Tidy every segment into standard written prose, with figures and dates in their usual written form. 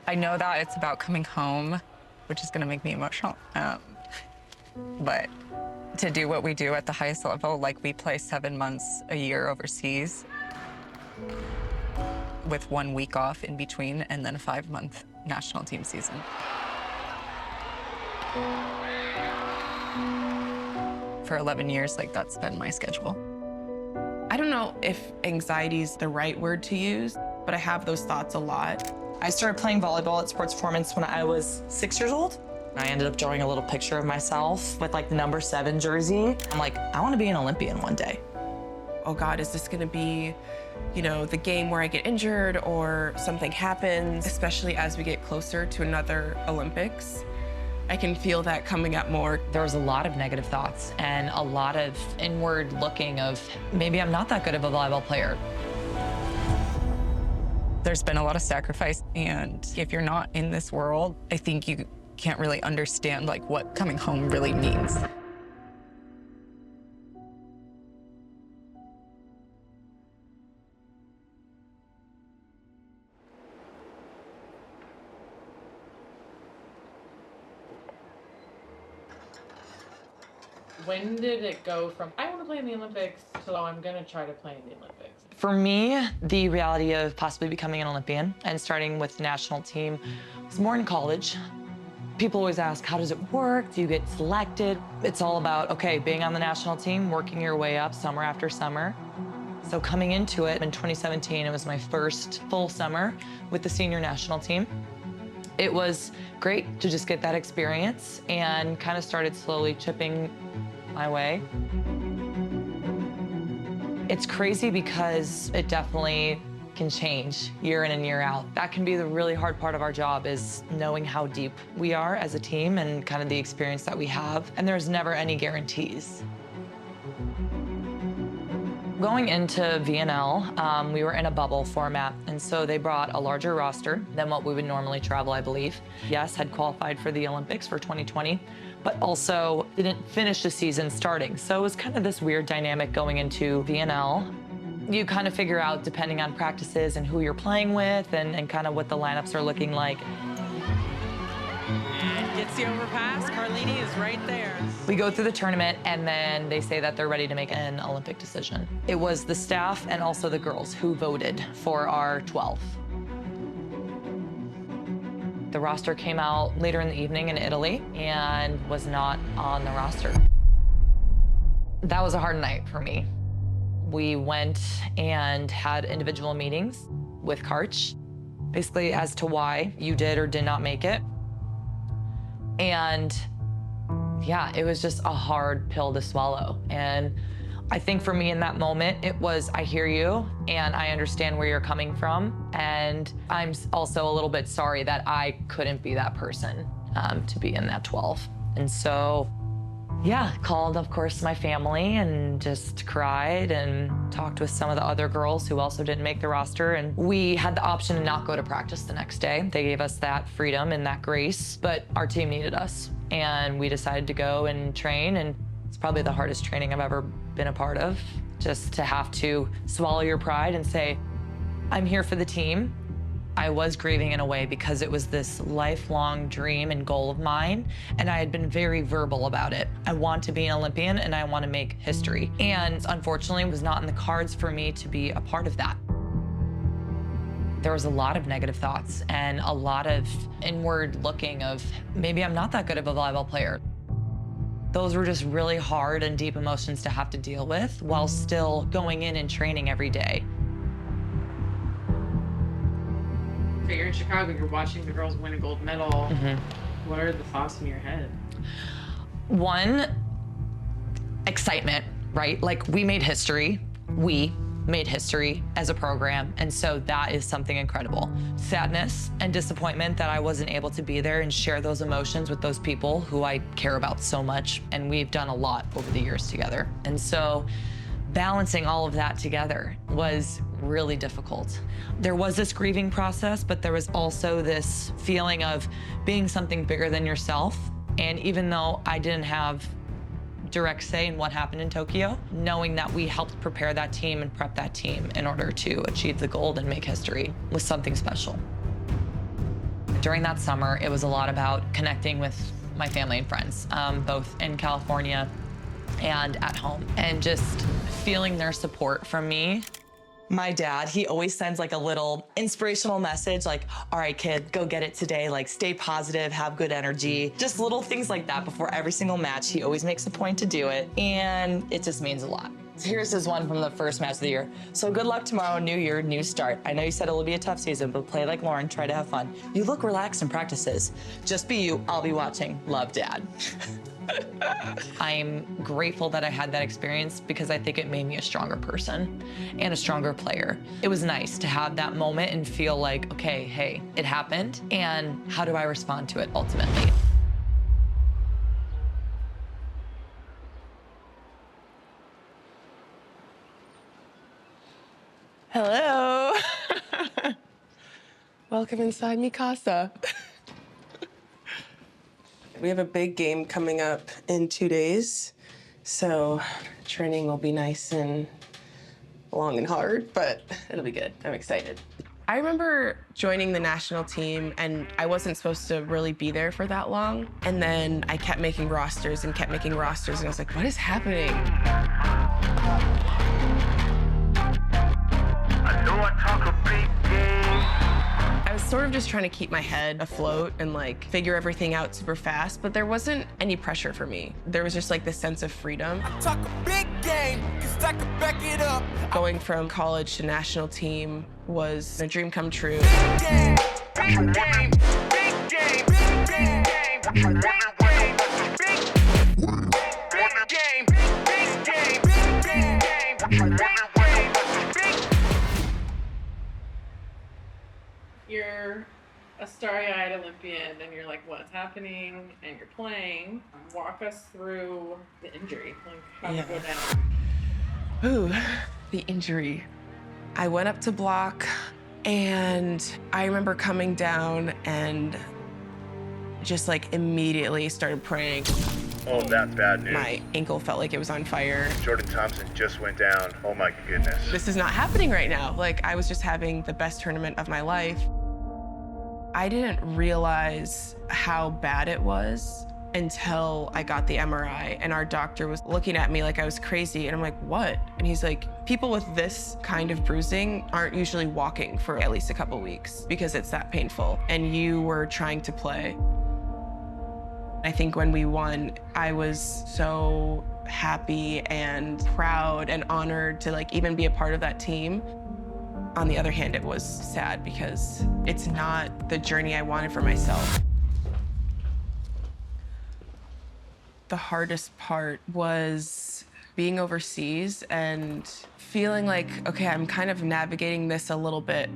I know that it's about coming home, which is gonna make me emotional. But to do what we do at the highest level, like we play 7 months a year overseas with 1 week off in between and then a 5-month national team season. For 11 years, like that's been my schedule. I don't know if anxiety is the right word to use, but I have those thoughts a lot. I started playing volleyball at Sports Performance when I was 6 years old. I ended up drawing a little picture of myself with like the number 7 jersey. I'm like, I want to be an Olympian one day. Oh God, is this gonna be, you know, the game where I get injured or something happens, especially as we get closer to another Olympics. I can feel that coming up more. There was a lot of negative thoughts and a lot of inward looking of maybe I'm not that good of a volleyball player. There's been a lot of sacrifice, and if you're not in this world, I think you can't really understand like what coming home really means. When did it go from, I want to play in the Olympics, to, oh, I'm going to try to play in the Olympics? For me, the reality of possibly becoming an Olympian and starting with the national team was more in college. People always ask, how does it work? Do you get selected? It's all about, okay, being on the national team, working your way up summer after summer. So coming into it in 2017, it was my first full summer with the senior national team. It was great to just get that experience and kind of started slowly chipping my way. It's crazy because it definitely can change year in and year out. That can be the really hard part of our job, is knowing how deep we are as a team and kind of the experience that we have. And there's never any guarantees. Going into VNL, we were in a bubble format, and so they brought a larger roster than what we would normally travel, I believe. Yes, had qualified for the Olympics for 2020, but also didn't finish the season starting. So it was kind of this weird dynamic going into VNL. You kind of figure out, depending on practices and who you're playing with and kind of what the lineups are looking like. And gets the overpass. Carlini is right there. We go through the tournament, and then they say that they're ready to make an Olympic decision. It was the staff and also the girls who voted for our 12. The roster came out later in the evening in Italy and was not on the roster. That was a hard night for me. We went and had individual meetings with Karch, basically as to why you did or did not make it. And yeah, it was just a hard pill to swallow. And I think for me in that moment, it was, I hear you and I understand where you're coming from. And I'm also a little bit sorry that I couldn't be that person to be in that 12. And so, yeah, called, of course, my family and just cried and talked with some of the other girls who also didn't make the roster. And we had the option to not go to practice the next day. They gave us that freedom and that grace, but our team needed us. And we decided to go and train, and it's probably the hardest training I've ever been a part of, just to have to swallow your pride and say, I'm here for the team. I was grieving in a way because it was this lifelong dream and goal of mine, and I had been very verbal about it. I want to be an Olympian and I want to make history. And unfortunately, it was not in the cards for me to be a part of that. There was a lot of negative thoughts and a lot of inward looking of maybe I'm not that good of a volleyball player. Those were just really hard and deep emotions to have to deal with while still going in and training every day. So you're in Chicago, you're watching the girls win a gold medal. Mm-hmm. What are the thoughts in your head? One, excitement, right? Like, we made history. We made history as a program, and so that is something incredible. Sadness and disappointment that I wasn't able to be there and share those emotions with those people who I care about so much, and we've done a lot over the years together. And so balancing all of that together was really difficult. There was this grieving process, but there was also this feeling of being something bigger than yourself. And even though I didn't have direct say in what happened in Tokyo, knowing that we helped prepare that team and prep that team in order to achieve the gold and make history was something special. During that summer, it was a lot about connecting with my family and friends, both in California and at home, and just feeling their support from me. My dad, he always sends like a little inspirational message, like, all right, kid, go get it today. Like, stay positive, have good energy. Just little things like that before every single match. He always makes a point to do it, and it just means a lot. Here's his one from the first match of the year. So good luck tomorrow, new year, new start. I know you said it will be a tough season, but play like Lauren, try to have fun. You look relaxed in practices. Just be you, I'll be watching. Love, Dad. I'm grateful that I had that experience because I think it made me a stronger person and a stronger player. It was nice to have that moment and feel like, okay, hey, it happened, and how do I respond to it ultimately? Hello. Welcome inside mi casa. We have a big game coming up in 2 days, so training will be nice and long and hard, but it'll be good. I'm excited. I remember joining the national team, and I wasn't supposed to really be there for that long. And then I kept making rosters and kept making rosters, and I was like, what is happening? I know I talk a big game. I was sort of just trying to keep my head afloat and like figure everything out super fast, but there wasn't any pressure for me. There was just like this sense of freedom. I talk a big game, 'cause I can back it up. Going from college to national team was a dream come true. Big game, big game, big game, big game, big game, big game, big game, big game. You're a starry-eyed Olympian, and you're like, what's happening? And you're playing. Walk us through the injury. Like, how did it go down? Ooh, the injury. I went up to block, and I remember coming down and just like immediately started praying. Oh, that's bad news. My ankle felt like it was on fire. Jordan Thompson just went down. Oh my goodness. This is not happening right now. Like, I was just having the best tournament of my life. I didn't realize how bad it was until I got the MRI, and our doctor was looking at me like I was crazy, and I'm like, what? And he's like, people with this kind of bruising aren't usually walking for at least a couple weeks because it's that painful, and you were trying to play. I think when we won, I was so happy and proud and honored to like even be a part of that team. On the other hand, it was sad because it's not the journey I wanted for myself. The hardest part was being overseas and feeling like, okay, I'm kind of navigating this a little bit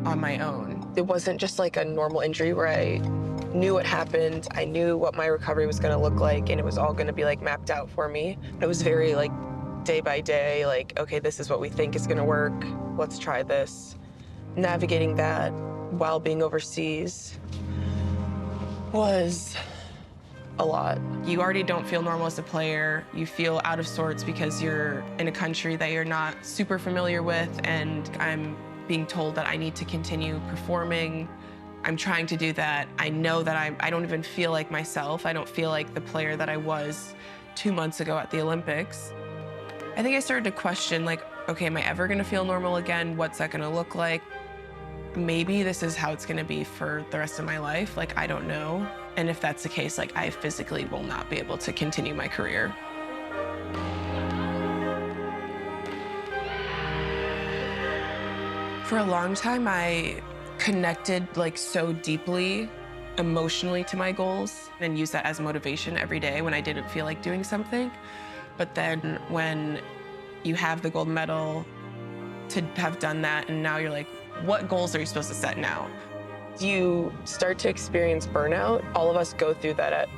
on my own. It wasn't just like a normal injury where I knew what happened, I knew what my recovery was gonna look like, and it was all gonna be like mapped out for me. It was very like day by day, like, okay, this is what we think is gonna work, let's try this. Navigating that while being overseas was a lot. You already don't feel normal as a player. You feel out of sorts because you're in a country that you're not super familiar with, and I'm being told that I need to continue performing. I'm trying to do that. I know that I don't even feel like myself. I don't feel like the player that I was 2 months ago at the Olympics. I think I started to question, like, okay, am I ever gonna feel normal again? What's that gonna look like? Maybe this is how it's gonna be for the rest of my life. Like, I don't know. And if that's the case, like, I physically will not be able to continue my career. For a long time, I connected like so deeply emotionally to my goals and used that as motivation every day when I didn't feel like doing something. But then when you have the gold medal, to have done that, and now you're like, what goals are you supposed to set now? You start to experience burnout. All of us go through that at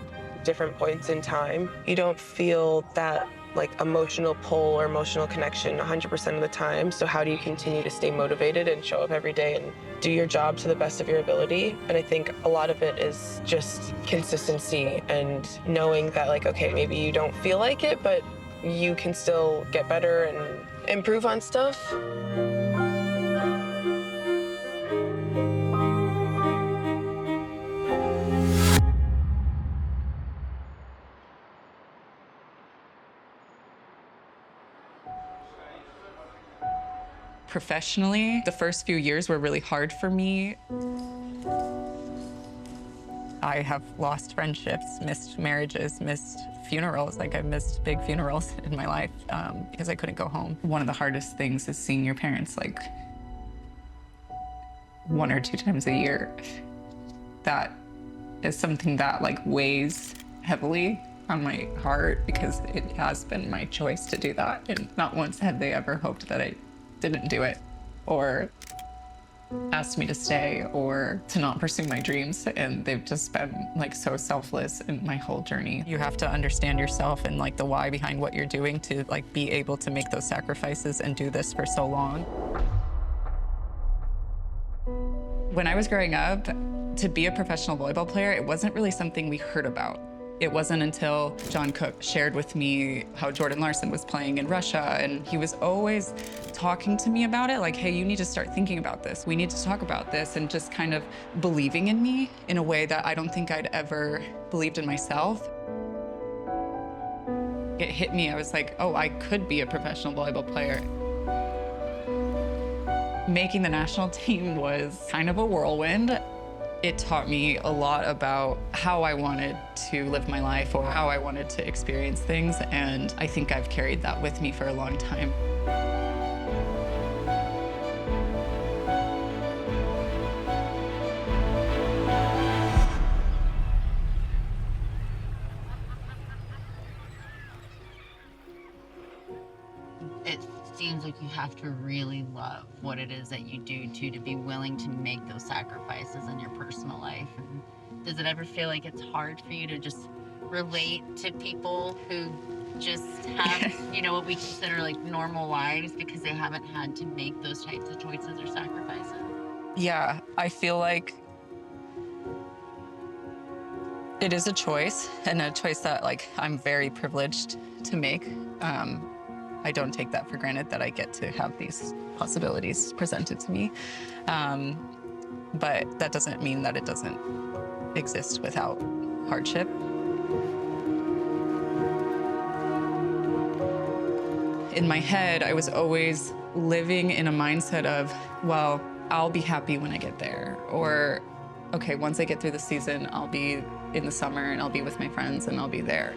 different points in time. You don't feel that like emotional pull or emotional connection 100% of the time. So how do you continue to stay motivated and show up every day and do your job to the best of your ability? And I think a lot of it is just consistency and knowing that, like, okay, maybe you don't feel like it, but you can still get better and improve on stuff. Professionally, the first few years were really hard for me. I have lost friendships, missed marriages, missed funerals. Like, I've missed big funerals in my life because I couldn't go home. One of the hardest things is seeing your parents like 1 or 2 times a year. That is something that like weighs heavily on my heart because it has been my choice to do that. And not once have they ever hoped that I didn't do it or asked me to stay or to not pursue my dreams. And they've just been like so selfless in my whole journey. You have to understand yourself and like the why behind what you're doing to like be able to make those sacrifices and do this for so long. When I was growing up, to be a professional volleyball player, it wasn't really something we heard about. It wasn't until John Cook shared with me how Jordan Larson was playing in Russia, and he was always talking to me about it, like, hey, you need to start thinking about this. We need to talk about this, and just kind of believing in me in a way that I don't think I'd ever believed in myself. It hit me, I was like, oh, I could be a professional volleyball player. Making the national team was kind of a whirlwind. It taught me a lot about how I wanted to live my life or how I wanted to experience things, and I think I've carried that with me for a long time. It seems like you have to really love what it is that you do to be willing to make those sacrifices in your personal life. And does it ever feel like it's hard for you to just relate to people who just have, you know, what we consider like normal lives because they haven't had to make those types of choices or sacrifices? Yeah, I feel like it is a choice, and a choice that like I'm very privileged to make. I don't take that for granted that I get to have these possibilities presented to me. But that doesn't mean that it doesn't exist without hardship. In my head, I was always living in a mindset of, well, I'll be happy when I get there. Or, okay, once I get through the season, I'll be in the summer and I'll be with my friends and I'll be there.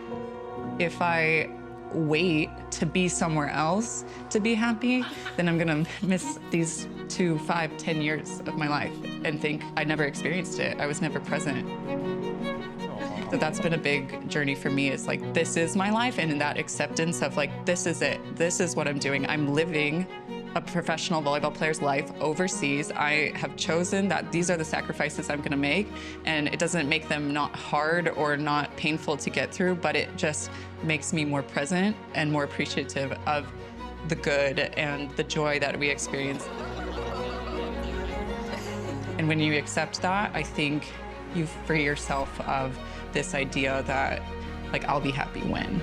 If I wait to be somewhere else to be happy, then I'm gonna miss these 2, 5, 10 years of my life and think I never experienced it. I was never present. So that's been a big journey for me, is like, this is my life, and in that acceptance of like, this is it. This is what I'm doing. I'm living a professional volleyball player's life overseas. I have chosen that these are the sacrifices I'm gonna make, and it doesn't make them not hard or not painful to get through, but it just makes me more present and more appreciative of the good and the joy that we experience. And when you accept that, I think you free yourself of this idea that like, I'll be happy when.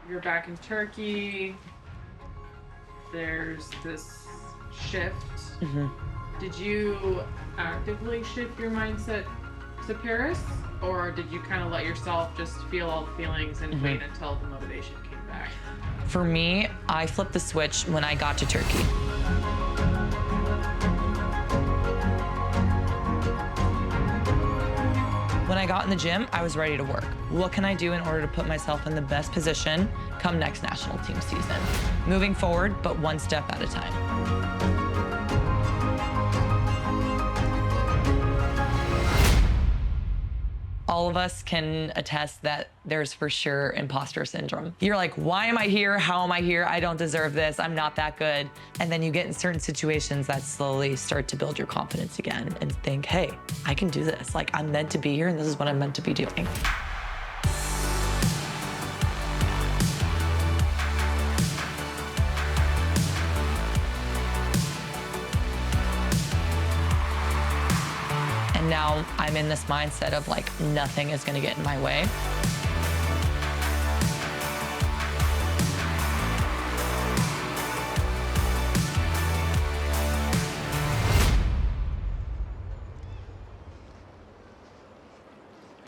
You're back in Turkey. There's this shift. Mm-hmm. Did you actively shift your mindset to Paris, or did you kind of let yourself just feel all the feelings and wait until the motivation came back? For me, I flipped the switch when I got to Turkey. When I got in the gym, I was ready to work. What can I do in order to put myself in the best position come next national team season? Moving forward, but one step at a time. All of us can attest that there's for sure imposter syndrome. You're like, why am I here? How am I here? I don't deserve this. I'm not that good. And then you get in certain situations that slowly start to build your confidence again and think, hey, I can do this. Like, I'm meant to be here and this is what I'm meant to be doing. And now I'm in this mindset of like, nothing is gonna get in my way.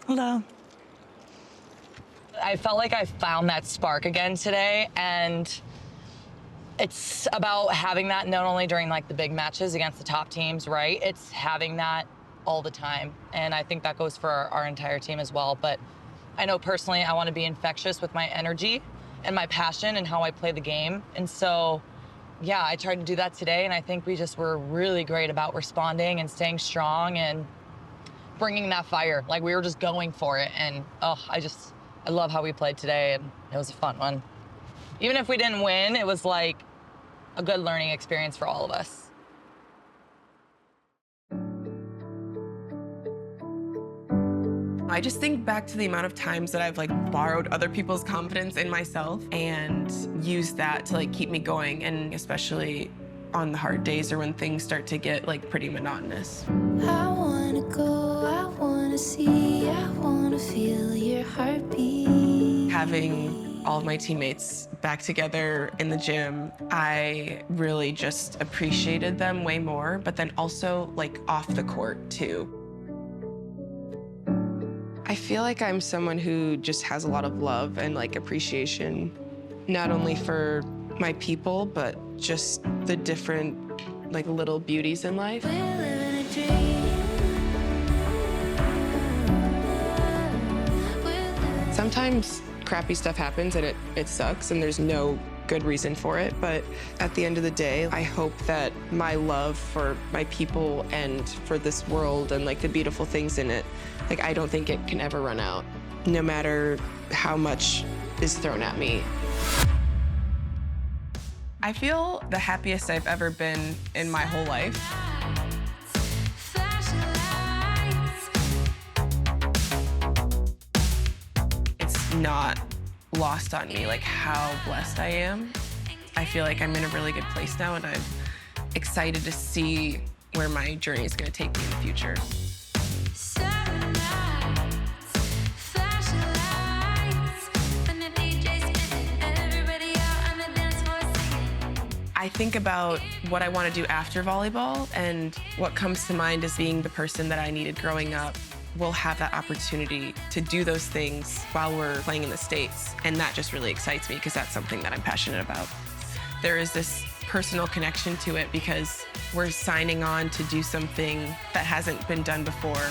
Hello. I felt like I found that spark again today, and it's about having that not only during like the big matches against the top teams, right? It's having that all the time. And I think that goes for our entire team as well. But I know personally I want to be infectious with my energy and my passion and how I play the game. And so, yeah, I tried to do that today, and I think we just were really great about responding and staying strong and bringing that fire. Like, we were just going for it. And, oh, I love how we played today, and it was a fun one. Even if we didn't win, it was like a good learning experience for all of us. I just think back to the amount of times that I've like borrowed other people's confidence in myself and used that to like keep me going, and especially on the hard days or when things start to get like pretty monotonous. I wanna go, I wanna see, I wanna feel your heartbeat. Having all of my teammates back together in the gym, I really just appreciated them way more, but then also like off the court too. I feel like I'm someone who just has a lot of love and like appreciation, not only for my people, but just the different like little beauties in life. We're living a dream. Sometimes crappy stuff happens and it sucks and there's no good reason for it, but at the end of the day, I hope that my love for my people and for this world and like the beautiful things in it, like I don't think it can ever run out, no matter how much is thrown at me. I feel the happiest I've ever been in my whole life. It's not lost on me like how blessed I am. I feel like I'm in a really good place now, and I'm excited to see where my journey is going to take me in the future. I think about what I want to do after volleyball, and what comes to mind is being the person that I needed growing up. We'll have that opportunity to do those things while we're playing in the States, and that just really excites me because that's something that I'm passionate about. There is this personal connection to it because we're signing on to do something that hasn't been done before.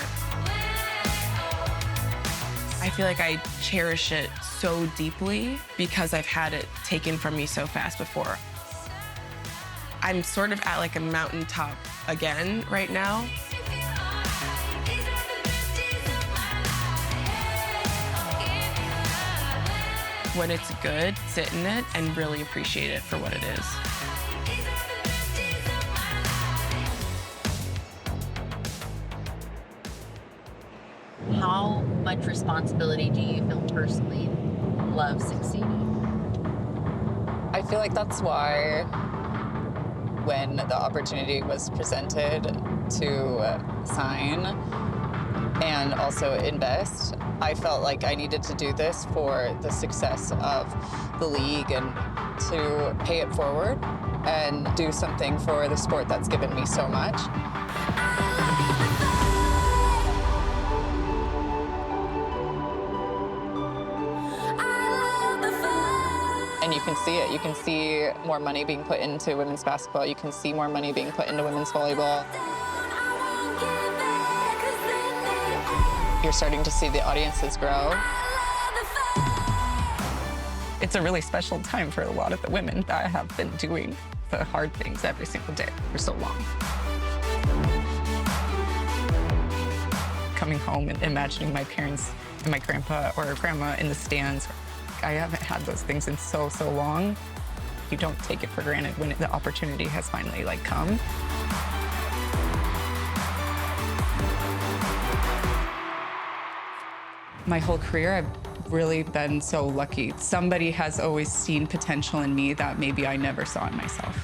I feel like I cherish it so deeply because I've had it taken from me so fast before. I'm sort of at like a mountaintop again right now. When it's good, sit in it and really appreciate it for what it is. How much responsibility do you feel personally love succeeding? I feel like that's why when the opportunity was presented to sign and also invest, I felt like I needed to do this for the success of the league and to pay it forward and do something for the sport that's given me so much. And you can see it. You can see more money being put into women's basketball. You can see more money being put into women's volleyball. You're starting to see the audiences grow. It's a really special time for a lot of the women that have been doing the hard things every single day for so long. Coming home and imagining my parents and my grandpa or grandma in the stands. I haven't had those things in so long. You don't take it for granted when the opportunity has finally come. My whole career, I've really been so lucky. Somebody has always seen potential in me that maybe I never saw in myself.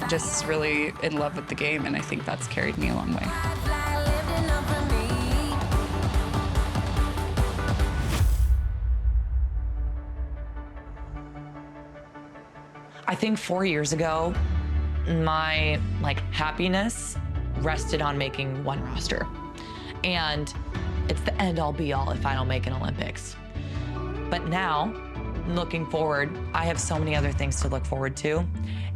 Just really in love with the game, and I think that's carried me a long way. I think 4 years ago, my happiness rested on making one roster. And it's the end all be all if I don't make an Olympics. But now, looking forward, I have so many other things to look forward to.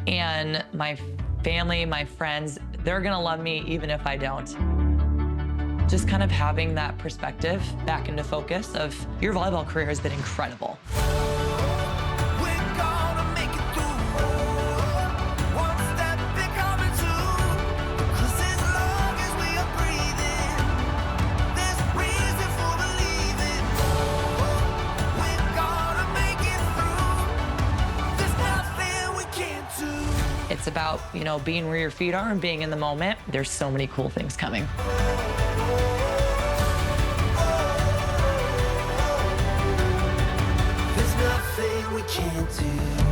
And my family, my friends, they're gonna love me even if I don't. Just kind of having that perspective back into focus of your volleyball career has been incredible. It's about, you know, being where your feet are and being in the moment. There's so many cool things coming. There's nothing we can't do.